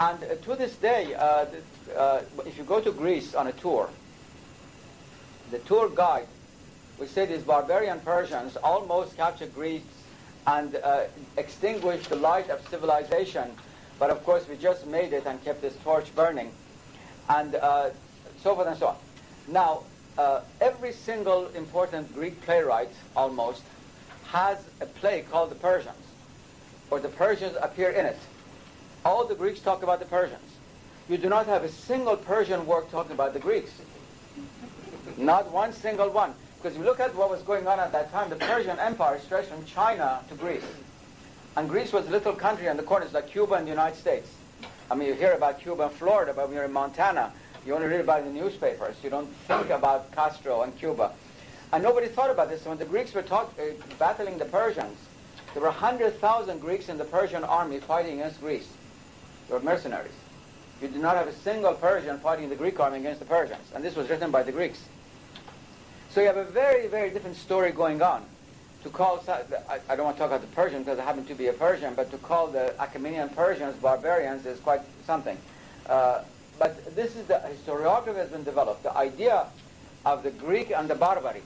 And to this day, if you go to Greece on a tour, the tour guide will say these barbarian Persians almost captured Greece and extinguished the light of civilization, but of course we just made it and kept this torch burning, and so forth and so on. Now, every single important Greek playwright, almost, has a play called The Persians, or the Persians appear in it. All the Greeks talk about the Persians. You do not have a single Persian work talking about the Greeks. Not one single one. Because you look at what was going on at that time, the Persian Empire stretched from China to Greece. And Greece was a little country on the corners like Cuba and the United States. I mean, you hear about Cuba and Florida, but when you're in Montana, you only read about it in the newspapers. You don't think about Castro and Cuba. And nobody thought about this. When the Greeks were battling the Persians, there were 100,000 Greeks in the Persian army fighting against Greece. They were mercenaries. You did not have a single Persian fighting the Greek army against the Persians. And this was written by the Greeks. So you have a very, very different story going on. To call, I don't want to talk about the Persian because I happen to be a Persian, but to call the Achaemenian Persians barbarians is quite something. But this is the historiography has been developed. The idea of the Greek and the barbary.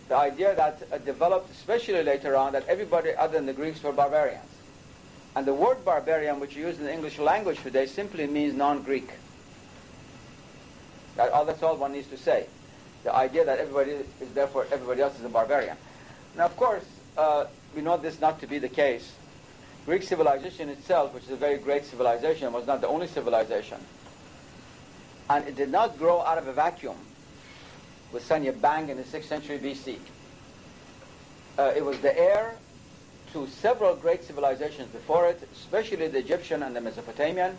The idea that developed, especially later on, that everybody other than the Greeks were barbarians. And the word barbarian, which you use in the English language today, simply means non-Greek. That's all one needs to say. The idea that everybody is, therefore, everybody else is a barbarian. Now, of course, we know this not to be the case. Greek civilization itself, which is a very great civilization, was not the only civilization. And it did not grow out of a vacuum with suddenly a bang in the 6th century BC. It was the heir to several great civilizations before it, especially the Egyptian and the Mesopotamian,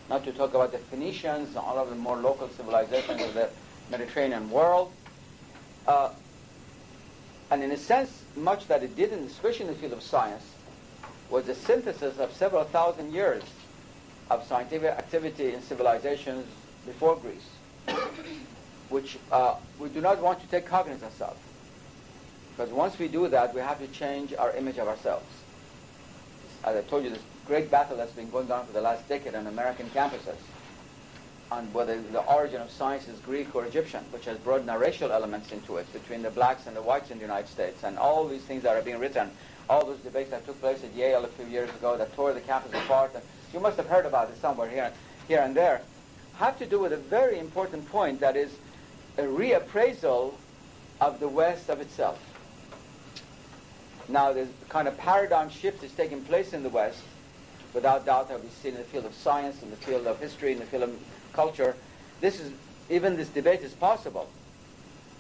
not to talk about the Phoenicians and all of the more local civilizations of the Mediterranean world. And in a sense, much that it did, especially in the field of science, was a synthesis of several thousand years of scientific activity in civilizations before Greece, which we do not want to take cognizance of. Because once we do that, we have to change our image of ourselves. As I told you, this great battle that's been going on for the last decade on American campuses on whether the origin of science is Greek or Egyptian, which has brought racial elements into it between the blacks and the whites in the United States, and all these things that are being written, all those debates that took place at Yale a few years ago that tore the campus apart, and you must have heard about it somewhere here and there, have to do with a very important point, that is a reappraisal of the West of itself. Now, there's a kind of paradigm shift is taking place in the West, without doubt, that we've seen in the field of science, in the field of history, in the field of culture. Even this debate is possible.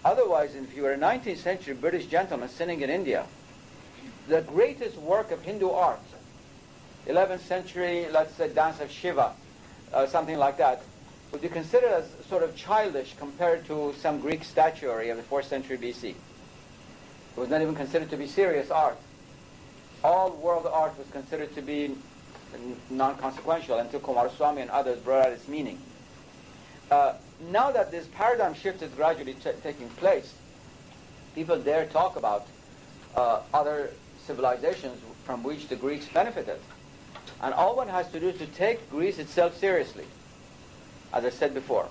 Otherwise, if you were a 19th century British gentleman sitting in India, the greatest work of Hindu art, 11th century, let's say, dance of Shiva, something like that, would be considered as sort of childish compared to some Greek statuary of the 4th century BC. It was not even considered to be serious art. All world art was considered to be non-consequential until Kumaraswamy and others brought out its meaning. Now that this paradigm shift is gradually taking place, people dare talk about other civilizations from which the Greeks benefited. And all one has to do is to take Greece itself seriously, as I said before.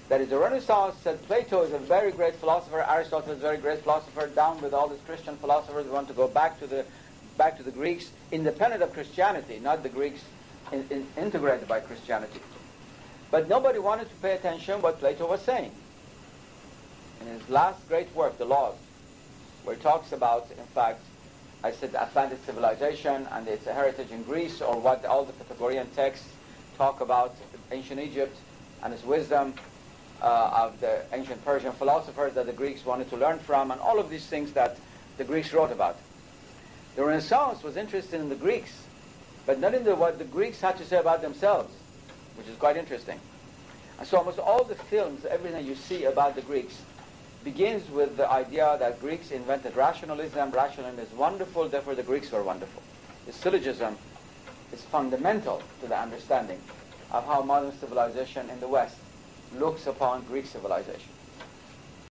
That is, the Renaissance said Plato is a very great philosopher, Aristotle is a very great philosopher, down with all these Christian philosophers. We want to go back to the Greeks, independent of Christianity, not the Greeks integrated by Christianity. But nobody wanted to pay attention what Plato was saying. In his last great work, The Laws, where he talks about, in fact, I said Atlantic civilization and its heritage in Greece, or what all the Pythagorean texts talk about ancient Egypt and its wisdom, of the ancient Persian philosophers that the Greeks wanted to learn from, and all of these things that the Greeks wrote about. The Renaissance was interested in the Greeks, but not in what the Greeks had to say about themselves, which is quite interesting. And so almost all the films, everything you see about the Greeks, begins with the idea that Greeks invented rationalism. Rationalism is wonderful, therefore the Greeks were wonderful. The syllogism is fundamental to the understanding of how modern civilization in the West looks upon Greek civilization.